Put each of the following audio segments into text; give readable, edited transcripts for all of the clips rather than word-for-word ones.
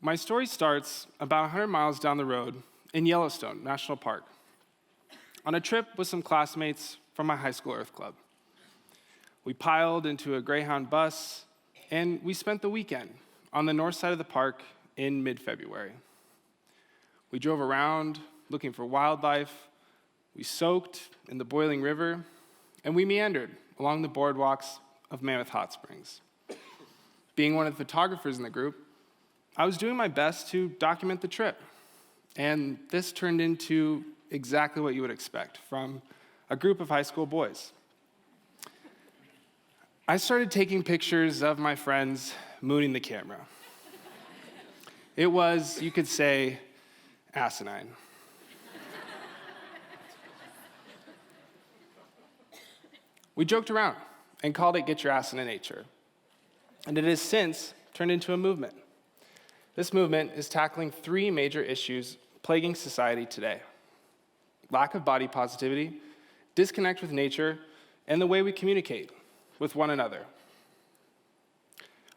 My story starts about 100 miles down the road in Yellowstone National Park on a trip with some classmates from my high school Earth Club. We piled into a Greyhound bus, and we spent the weekend on the north side of the park in mid-February. We drove around looking for wildlife, we soaked in the boiling river, and we meandered along the boardwalks of Mammoth Hot Springs. Being one of the photographers in the group, I was doing my best to document the trip, and this turned into exactly what you would expect from a group of high school boys. I started taking pictures of my friends mooning the camera. It was, you could say, asinine. We joked around and called it Get Your Ass Into Nature, and it has since turned into a movement. This movement is tackling three major issues plaguing society today: lack of body positivity, disconnect with nature, and the way we communicate with one another.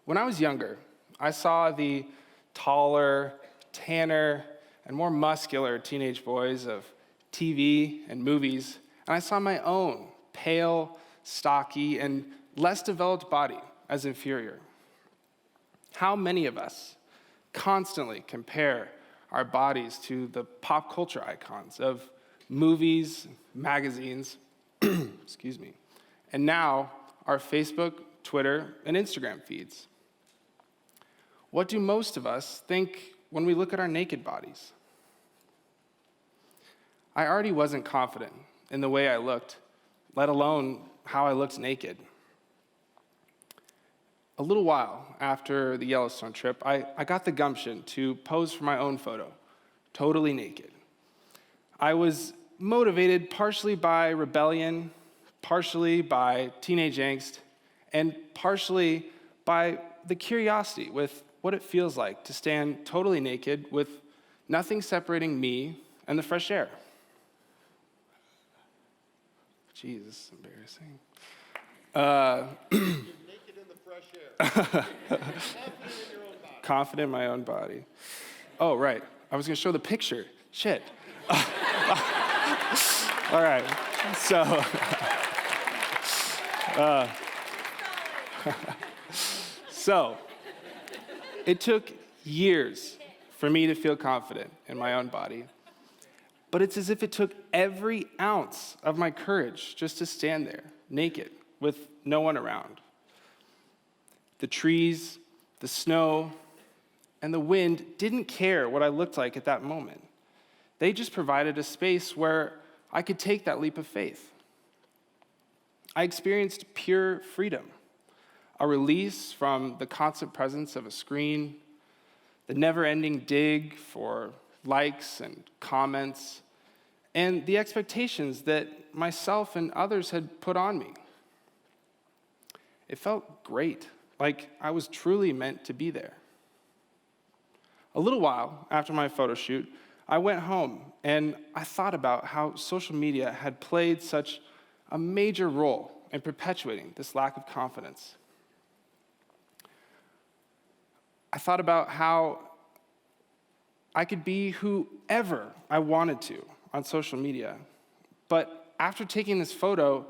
When I was younger, I saw the taller, tanner, and more muscular teenage boys of TV and movies, and I saw my own pale, stocky, and less developed body as inferior. How many of us constantly compare our bodies to the pop culture icons of movies, magazines, excuse me, and now our Facebook, Twitter, and Instagram feeds? What do most of us think when we look at our naked bodies? I already wasn't confident in the way I looked, let alone how I looked naked. A little while after the Yellowstone trip, I got the gumption to pose for my own photo, totally naked. I was motivated partially by rebellion, partially by teenage angst, and partially by the curiosity with what it feels like to stand totally naked with nothing separating me and the fresh air. Jesus, embarrassing. Naked in the fresh air. Confident in your own body. Confident in my own body. Oh, right. I was going to show the picture. Shit. All right. So it took years for me to feel confident in my own body. But it's as if it took every ounce of my courage just to stand there, naked, with no one around. The trees, the snow, and the wind didn't care what I looked like at that moment. They just provided a space where I could take that leap of faith. I experienced pure freedom, a release from the constant presence of a screen, the never-ending dig for likes and comments, and the expectations that myself and others had put on me. It felt great, like I was truly meant to be there. A little while after my photo shoot, I went home and I thought about how social media had played such a major role in perpetuating this lack of confidence. I thought about how I could be whoever I wanted to on social media. But after taking this photo,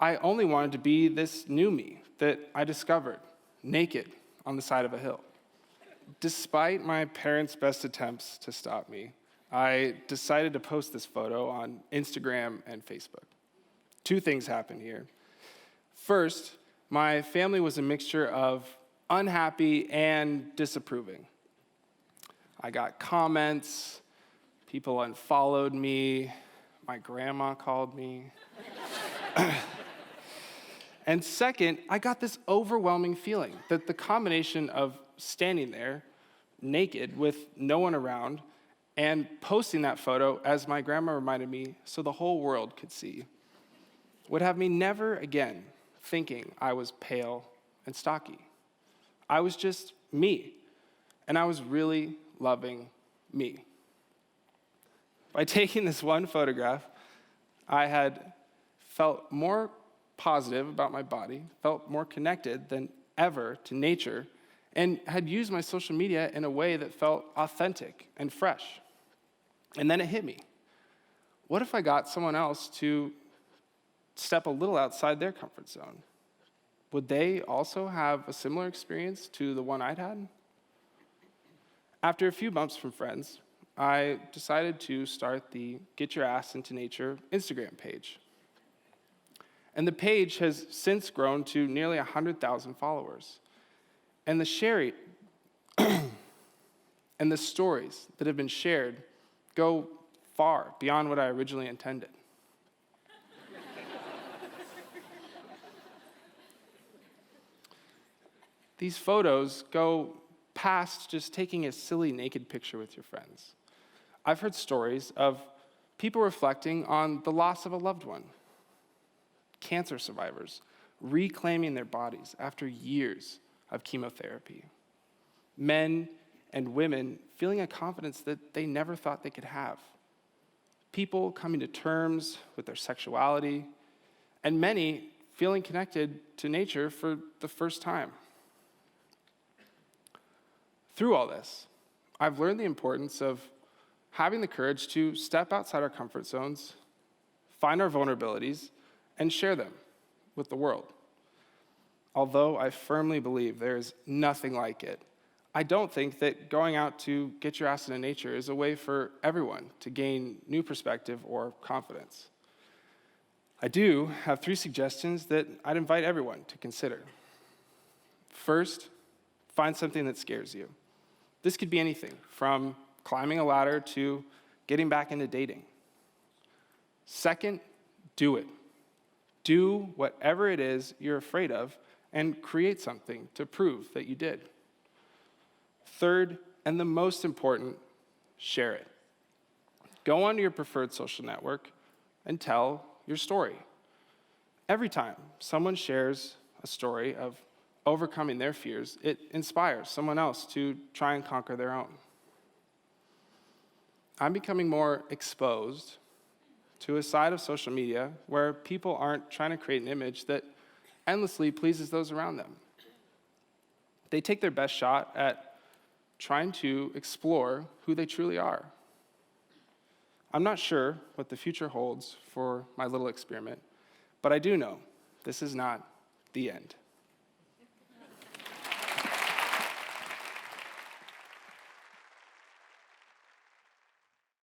I only wanted to be this new me that I discovered, naked on the side of a hill. Despite my parents' best attempts to stop me, I decided to post this photo on Instagram and Facebook. Two things happened here. First, my family was a mixture of unhappy and disapproving. I got comments, people unfollowed me, my grandma called me. And second, I got this overwhelming feeling that the combination of standing there naked with no one around and posting that photo, as my grandma reminded me, so the whole world could see, would have me never again thinking I was pale and stocky. I was just me, and I was really loving me. By taking this one photograph, I had felt more positive about my body, felt more connected than ever to nature, and had used my social media in a way that felt authentic and fresh. And then it hit me. What if I got someone else to step a little outside their comfort zone? Would they also have a similar experience to the one I'd had? After a few bumps from friends, I decided to start the Get Your Ass Into Nature Instagram page. And the page has since grown to nearly 100,000 followers. And the and the stories that have been shared go far beyond what I originally intended. These photos go past just taking a silly naked picture with your friends. I've heard stories of people reflecting on the loss of a loved one, cancer survivors reclaiming their bodies after years of chemotherapy, men and women feeling a confidence that they never thought they could have, people coming to terms with their sexuality, and many feeling connected to nature for the first time. Through all this, I've learned the importance of having the courage to step outside our comfort zones, find our vulnerabilities, and share them with the world. Although I firmly believe there is nothing like it, I don't think that going out to get your ass into nature is a way for everyone to gain new perspective or confidence. I do have 3 suggestions that I'd invite everyone to consider. First, find something that scares you. This could be anything from climbing a ladder to getting back into dating. Second, do it. Do whatever it is you're afraid of and create something to prove that you did. Third, and the most important, share it. Go onto your preferred social network and tell your story. Every time someone shares a story of overcoming their fears, it inspires someone else to try and conquer their own. I'm becoming more exposed to a side of social media where people aren't trying to create an image that endlessly pleases those around them. They take their best shot at trying to explore who they truly are. I'm not sure what the future holds for my little experiment, but I do know this is not the end.